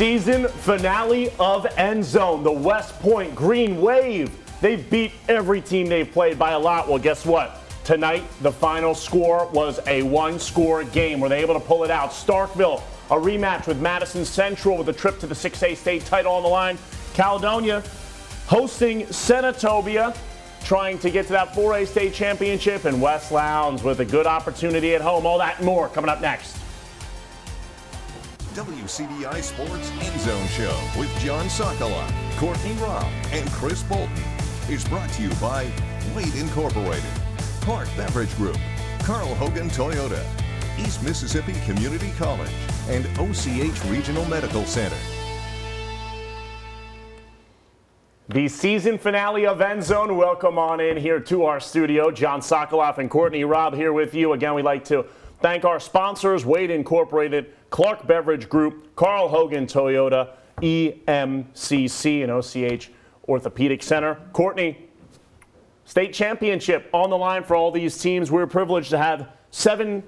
Season finale of Endzone, the West Point Green Wave. They've beat every team they've played by a lot. Well, guess what? Tonight, the final score was a one-score game. Were they able to pull it out? Starkville, a rematch with Madison Central with a trip to the 6A state title on the line. Caledonia hosting Senatobia, trying to get to that 4A state championship. And West Lowndes with a good opportunity at home. All that and more coming up next. WCBI Sports Endzone Show with John Sokoloff, Courtney Robb, and Chris Bolton is brought to you by Wade Incorporated, Clark Beverage Group, Carl Hogan Toyota, East Mississippi Community College, and OCH Regional Medical Center. The season finale of Endzone. Welcome on in here to our studio. John Sokoloff and Courtney Robb here with you. Again, we'd like to thank our sponsors, Wade Incorporated, Clark Beverage Group, Carl Hogan Toyota, EMCC, and OCH Orthopedic Center. Courtney, state championship on the line for all these teams. We're privileged to have 7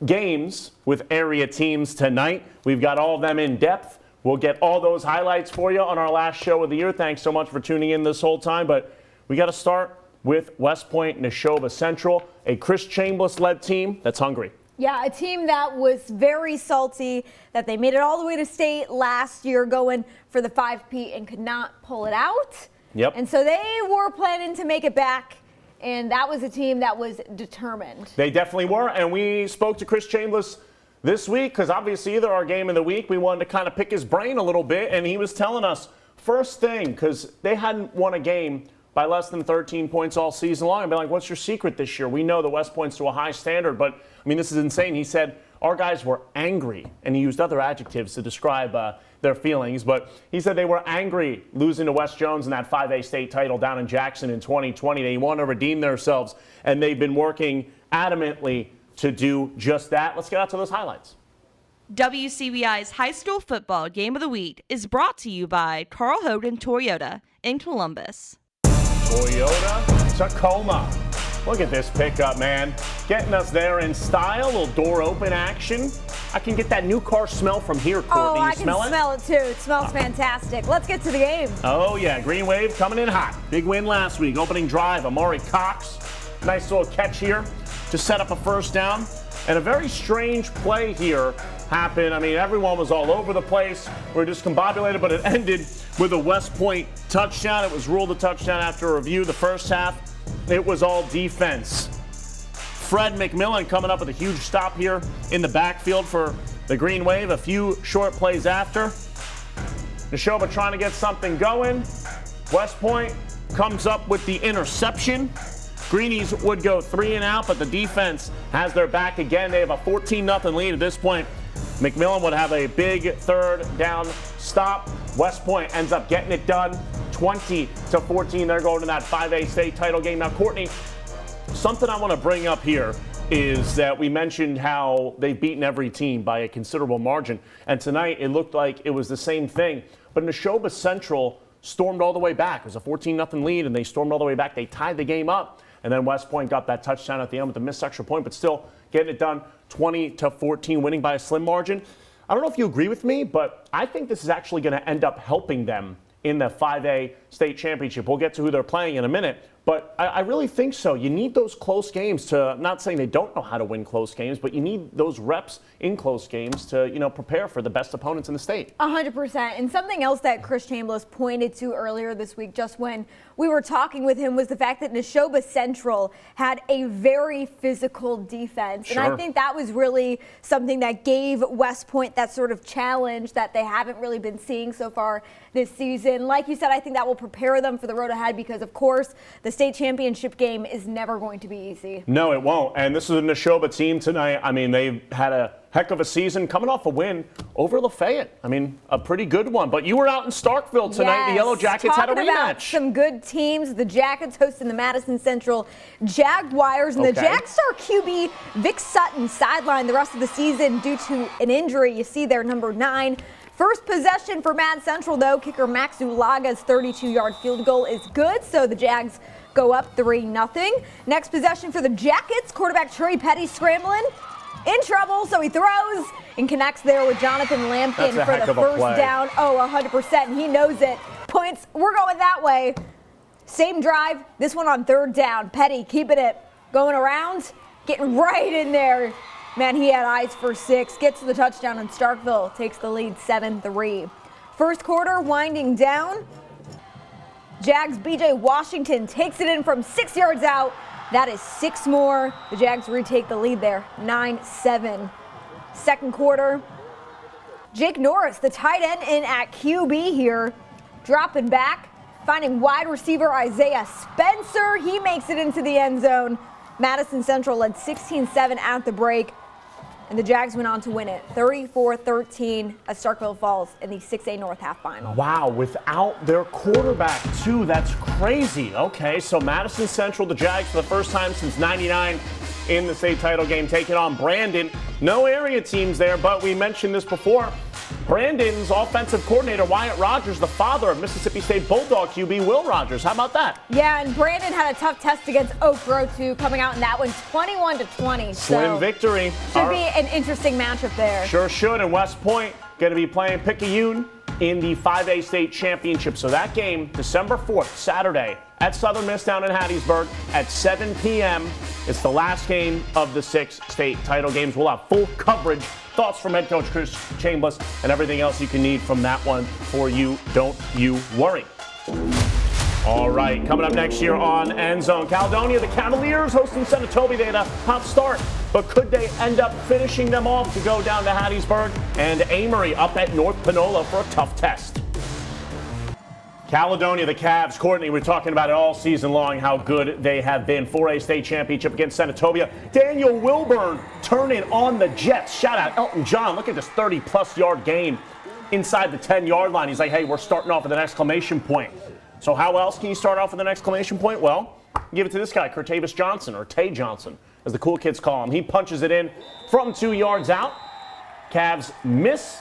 games with area teams tonight. We've got all of them in depth. We'll get all those highlights for you on our last show of the year. Thanks so much for tuning in this whole time. But we got to start with West Point Neshoba Central, a Chris Chambliss-led team that's hungry. Yeah, a team that was very salty, that they made it all the way to state last year going for the 5P and could not pull it out. Yep. And so they were planning to make it back, and that was a team that was determined. They definitely were, and we spoke to Chris Chambliss this week because obviously either our game of the week, we wanted to kind of pick his brain a little bit, and he was telling us first thing, because they hadn't won a game by less than 13 points all season long. I'd be like, what's your secret this year? We know the West Point's to a high standard, but I mean, this is insane. He said our guys were angry, and he used other adjectives to describe their feelings, but he said they were angry losing to West Jones in that 5A state title down in Jackson in 2020. They want to redeem themselves, and they've been working adamantly to do just that. Let's get out to those highlights. WCBI's High School Football Game of the Week is brought to you by Carl Hogan Toyota in Columbus. Toyota Tacoma. Look at this pickup, man. Getting us there in style, little door open action. I can get that new car smell from here, Courtney. Oh, I can smell it too. It smells fantastic. Let's get to the game. Oh, yeah. Green Wave coming in hot. Big win last week. Opening drive, Amari Cox. Nice little catch here to set up a first down. And a very strange play here happened. I mean, everyone was all over the place. We were discombobulated, but it ended with a West Point touchdown. It was ruled a touchdown after a review. The first half, it was all defense. Fred McMillan coming up with a huge stop here in the backfield for the Green Wave. A few short plays after. Neshoba trying to get something going. West Point comes up with the interception. Greenies would go 3 and out, but the defense has their back again. They have a 14-0 lead at this point. McMillan would have a big third down stop. West Point ends up getting it done, 20-14. They're going to that 5A state title game. Now, Courtney, something I want to bring up here is that we mentioned how they've beaten every team by a considerable margin. And tonight, it looked like it was the same thing. But Neshoba Central stormed all the way back. It was a 14-0 lead, and they stormed all the way back. They tied the game up. And then West Point got that touchdown at the end with a missed extra point, but still getting it done 20-14, winning by a slim margin. I don't know if you agree with me, but I think this is actually going to end up helping them in the 5A state championship. We'll get to who they're playing in a minute, but I really think so. You need those close games to, I'm not saying they don't know how to win close games, but you need those reps in close games to, prepare for the best opponents in the state. 100%. And something else that Chris Chambliss pointed to earlier this week, just when we were talking with him, was the fact that Neshoba Central had a very physical defense. Sure. And I think that was really something that gave West Point that sort of challenge that they haven't really been seeing so far this season. Like you said, I think that will prepare them for the road ahead because, of course, the state championship game is never going to be easy. No, it won't. And this is a Neshoba team tonight. I mean, they've had a heck of a season coming off a win over Lafayette. I mean, a pretty good one. But you were out in Starkville tonight. Yes, the Yellow Jackets had a talking about rematch. Some good teams. The Jackets hosting the Madison Central Jaguars. And the Jagstar QB Vic Sutton sidelined the rest of the season due to an injury. You see there, number 9. First possession for Mad Central, though. Kicker Max Ulaga's 32-yard field goal is good, so the Jags go up 3-0. Next possession for the Jackets. Quarterback Trey Petty scrambling. in trouble, so he throws and connects there with Jonathan Lampkin for the first down. Oh, 100%. He knows it. Points, we're going that way. Same drive, this one on third down. Petty keeping it going around, getting right in there. Man, he had eyes for 6. Gets to the touchdown, and Starkville takes the lead 7-3. First quarter winding down. Jags' B.J. Washington takes it in from 6 yards out. That is 6 more. The Jags retake the lead there, 9-7. Second quarter, Jake Norris, the tight end, in at QB here, dropping back, finding wide receiver Isaiah Spencer. He makes it into the end zone. Madison Central led 16-7 at the break, and the Jags went on to win it 34-13 as Starkville falls in the 6A North half final. Wow, without their quarterback too, that's crazy. Okay, so Madison Central, the Jags, for the first time since '99 in the state title game, taking on Brandon. No area teams there, but we mentioned this before. Brandon's offensive coordinator, Wyatt Rogers, the father of Mississippi State Bulldog QB Will Rogers. How about that? Yeah, and Brandon had a tough test against Oak Grove, too, coming out in that one 21-20. Slim victory. Should be an interesting matchup there. Sure should. And West Point going to be playing Picayune in the 5A state championship. So that game, December 4th, Saturday, at Southern Miss down in Hattiesburg at 7 p.m. It's the last game of the 6 state title games. We'll have full coverage, thoughts from head coach Chris Chambliss, and everything else you can need from that one for you. Don't you worry. All right, coming up next year on Endzone, Caledonia, the Cavaliers hosting Senatobia. They had a hot start, but could they end up finishing them off to go down to Hattiesburg? And Amory up at North Panola for a tough test. Caledonia, the Cavs, Courtney, we're talking about it all season long, how good they have been. 4A state championship against Senatobia. Daniel Wilburn turning on the Jets. Shout out Elton John. Look at this 30-plus yard gain inside the 10-yard line. He's like, hey, we're starting off with an exclamation point. So how else can you start off with an exclamation point? Well, give it to this guy, Curtavis Johnson, or Tay Johnson, as the cool kids call him. He punches it in from 2 yards out. Cavs miss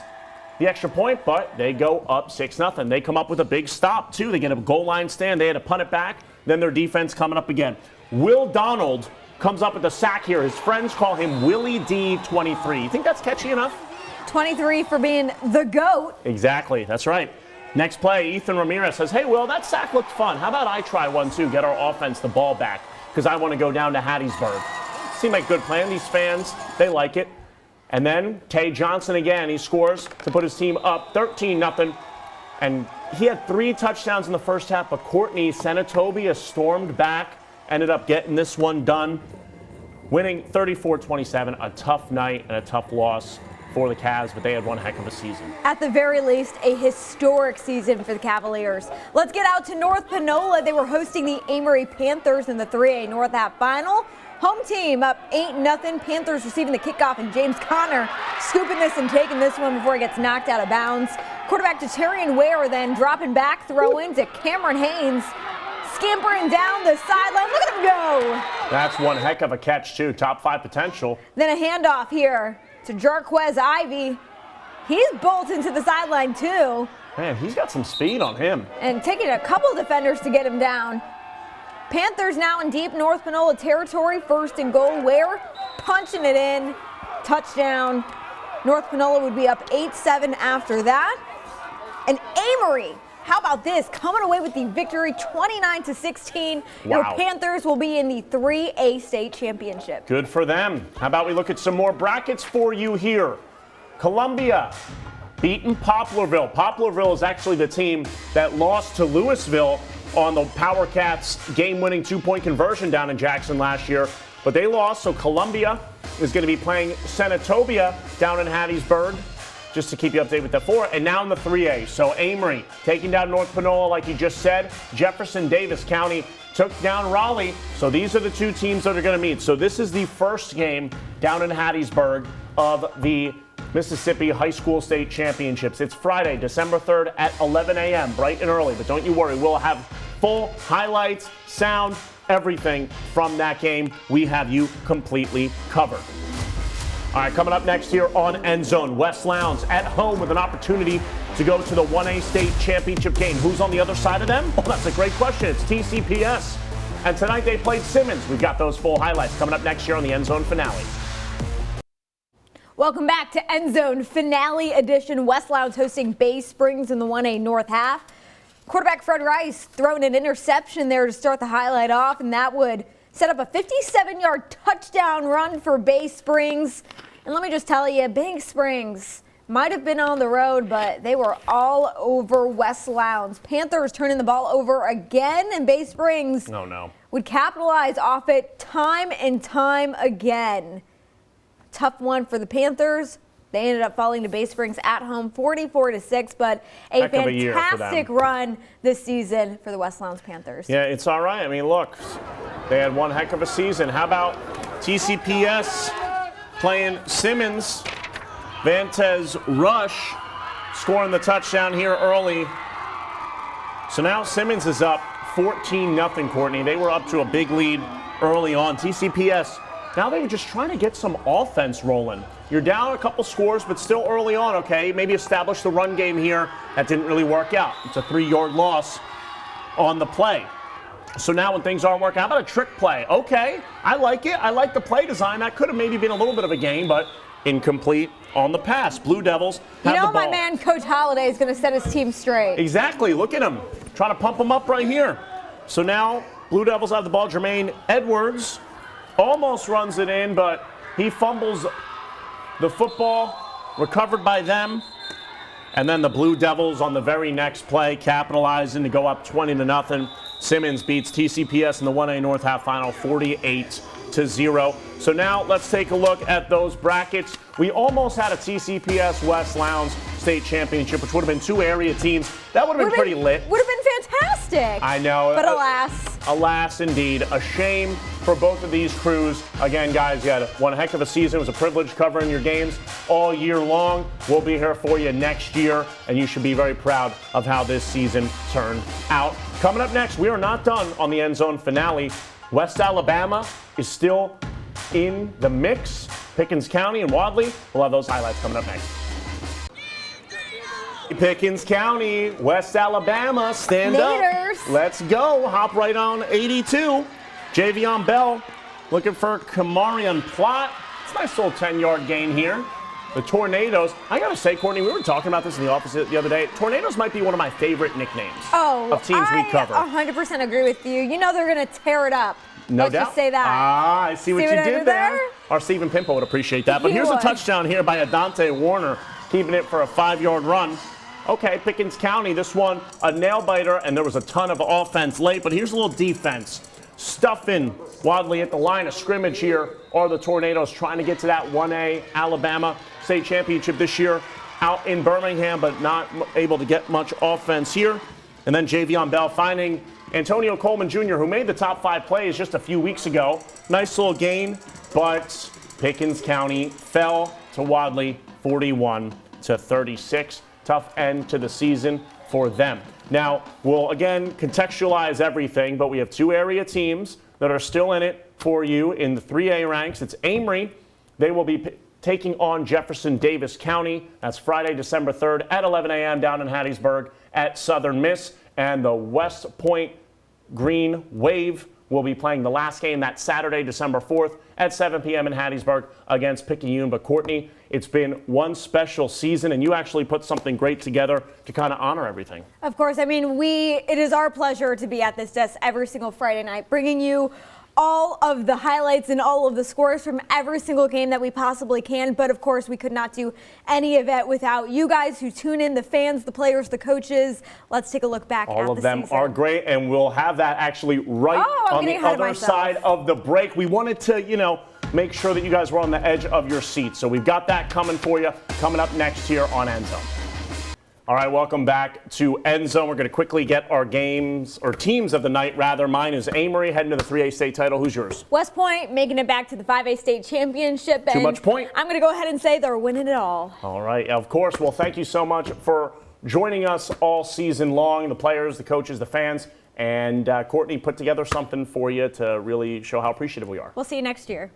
the extra point, but they go up 6-0. They come up with a big stop, too. They get a goal line stand. They had to punt it back. Then their defense coming up again. Will Donald comes up with a sack here. His friends call him Willie D23. You think that's catchy enough? 23 for being the GOAT. Exactly. That's right. Next play, Ethan Ramirez says, hey, Will, that sack looked fun. How about I try one, too? Get our offense the ball back, because I want to go down to Hattiesburg. Seemed like a good plan. These fans, they like it. And then Tay Johnson again, he scores to put his team up 13-0. And he had 3 touchdowns in the first half, but Courtney, Senatobia stormed back, ended up getting this one done, winning 34-27. A tough night and a tough loss for the Cavs, but they had one heck of a season. At the very least, a historic season for the Cavaliers. Let's get out to North Panola. They were hosting the Amory Panthers in the 3A North half final. Home team up 8-0. Panthers receiving the kickoff, and James Conner scooping this and taking this one before it gets knocked out of bounds. Quarterback to Terrian Ware, then dropping back, throw in to Cameron Haynes, scampering down the sideline. Look at him go! That's one heck of a catch, too. Top 5 potential. Then a handoff here to Jarquez Ivy. He's bolting to the sideline, too. Man, he's got some speed on him. And taking a couple defenders to get him down. Panthers now in deep North Panola territory, 1st and goal. Ware punching it in. Touchdown. North Panola would be up 8-7 after that. And Amory, how about this? Coming away with the victory, 29-16. Wow. Your Panthers will be in the 3A state championship. Good for them. How about we look at some more brackets for you here? Columbia beating Poplarville. Poplarville is actually the team that lost to Louisville on the Power Cats game-winning 2-point conversion down in Jackson last year. But they lost, so Columbia is going to be playing Senatobia down in Hattiesburg, just to keep you updated with the 4. And now in the 3A. So Amory taking down North Panola, like you just said. Jefferson Davis County took down Raleigh. So these are the 2 teams that are going to meet. So this is the first game down in Hattiesburg of the Mississippi High School State Championships. It's Friday, December 3rd at 11 a.m., bright and early. But don't you worry, we'll have full highlights, sound, everything from that game. We have you completely covered. All right, coming up next here on Endzone, West Lowndes at home with an opportunity to go to the 1A state championship game. Who's on the other side of them? Well, that's a great question. It's TCPS. And tonight they played Simmons. We've got those full highlights coming up next year on the Endzone finale. Welcome back to Endzone Finale Edition. West Lowndes hosting Bay Springs in the 1A North half. Quarterback Fred Rice throwing an interception there to start the highlight off, and that would set up a 57-yard touchdown run for Bay Springs. And let me just tell you, Bay Springs might have been on the road, but they were all over West Lowndes. Panthers turning the ball over again, and Bay Springs would capitalize off it time and time again. Tough one for the Panthers. They ended up falling to Bay Springs at home 44-6, but a fantastic run this season for the West Lowndes Panthers. Yeah, it's all right. I mean, look, they had one heck of a season. How about TCPS playing Simmons? Vantez Rush scoring the touchdown here early. So now Simmons is up 14-0, Courtney. They were up to a big lead early on. TCPS, now they were just trying to get some offense rolling. You're down a couple scores, but still early on, okay? Maybe establish the run game here. That didn't really work out. It's a 3-yard loss on the play. So now when things aren't working, how about a trick play? Okay, I like it. I like the play design. That could have maybe been a little bit of a game, but incomplete on the pass. Blue Devils have the ball. My man, Coach Holliday, is going to set his team straight. Exactly. Look at him. Trying to pump him up right here. So now Blue Devils have the ball. Jermaine Edwards almost runs it in, but he fumbles the football, recovered by them. And then the Blue Devils on the very next play, capitalizing to go up 20-0. Simmons beats TCPS in the 1A North half final 48-0. So now let's take a look at those brackets. We almost had a TCPS West Lowndes state championship, which would have been two area teams. That would have been pretty lit. Would have been fantastic. I know. But alas. Alas, indeed. A shame for both of these crews. Again, guys, you had one heck of a season. It was a privilege covering your games all year long. We'll be here for you next year, and you should be very proud of how this season turned out. Coming up next, we are not done on the Endzone finale. West Alabama is still in the mix. Pickens County and Wadley. We'll have those highlights coming up next. Pickens County, West Alabama, stand Naders. up. Let's go. Hop right on 82. Javion Bell looking for Kamarion Plott. It's a nice little 10-yard gain here. The Tornadoes. I got to say, Courtney, we were talking about this in the office the other day. Tornadoes might be one of my favorite nicknames of teams we cover. I 100% agree with you. You know they're going to tear it up. No Let's doubt. Just say that. I see what you did there. Our Stephen Pimpo would appreciate that. But here's a touchdown here by Adante Warner, keeping it for a 5-yard run. Okay, Pickens County, this one a nail-biter, and there was a ton of offense late, but here's a little defense. Stuffing Wadley at the line of scrimmage here are the Tornadoes trying to get to that 1A Alabama state championship this year out in Birmingham, but not able to get much offense here. And then Javion Bell finding Antonio Coleman Jr., who made the top 5 plays just a few weeks ago. Nice little gain, but Pickens County fell to Wadley 41-36. Tough end to the season for them. Now, we'll again contextualize everything, but we have two area teams that are still in it for you in the 3A ranks. It's Amory. They will be taking on Jefferson Davis County. That's Friday, December 3rd at 11 a.m. down in Hattiesburg at Southern Miss. And the West Point Green Wave will be playing the last game that Saturday, December 4th at 7 p.m. in Hattiesburg against Picayune. But Courtney, it's been one special season, and you actually put something great together to kind of honor everything. Of course. I mean, it is our pleasure to be at this desk every single Friday night, bringing you all of the highlights and all of the scores from every single game that we possibly can. But of course, we could not do any of it without you guys who tune in, the fans, the players, the coaches. Let's take a look back at the season. All of them are great, and we'll have that actually right on the other side of the break. We wanted to, make sure that you guys were on the edge of your seat. So we've got that coming for you, coming up next here on Endzone. All right, welcome back to Endzone. We're going to quickly get our games, or teams of the night, rather. Mine is Amory, heading to the 3A state title. Who's yours? West Point making it back to the 5A state championship. Too much point. I'm going to go ahead and say they're winning it all. All right, of course. Well, thank you so much for joining us all season long, the players, the coaches, the fans. And Courtney put together something for you to really show how appreciative we are. We'll see you next year.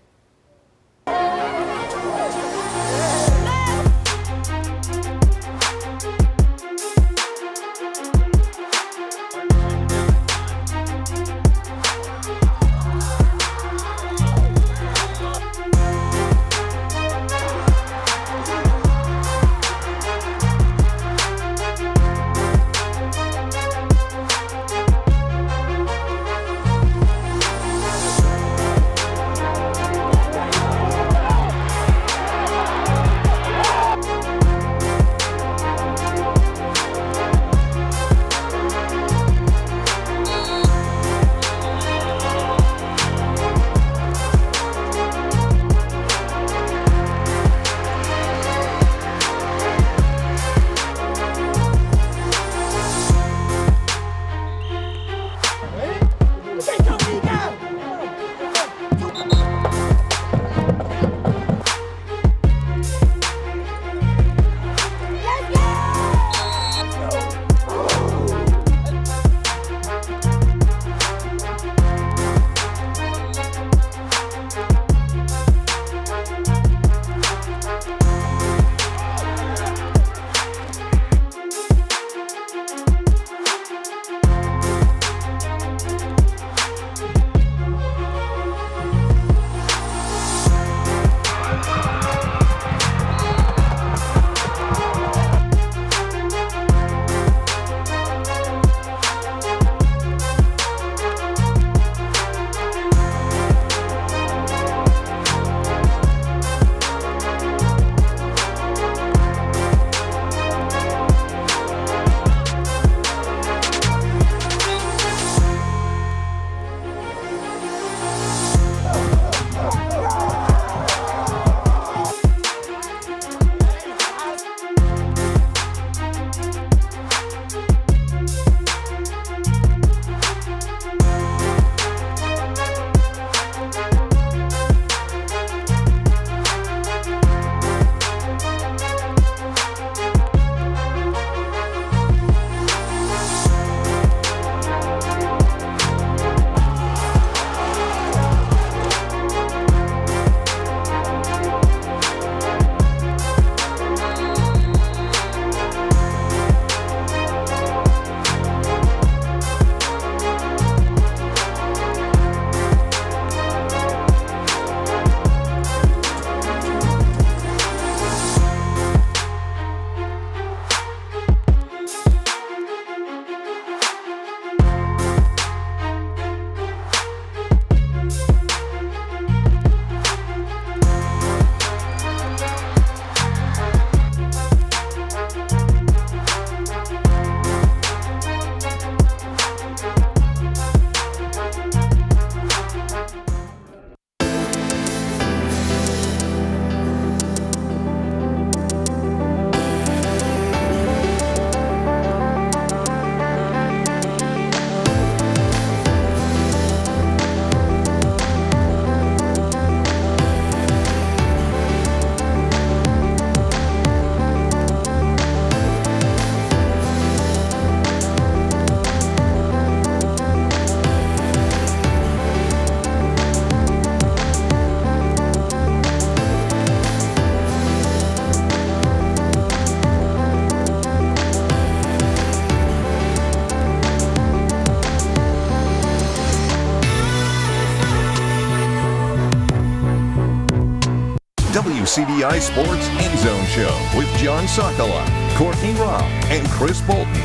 WCBI Sports Endzone Show with John Sokoloff, Courtney Robb, and Chris Bolton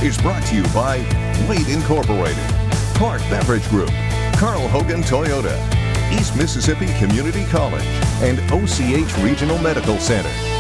is brought to you by Wade Incorporated, Clark Beverage Group, Carl Hogan Toyota, East Mississippi Community College, and OCH Regional Medical Center.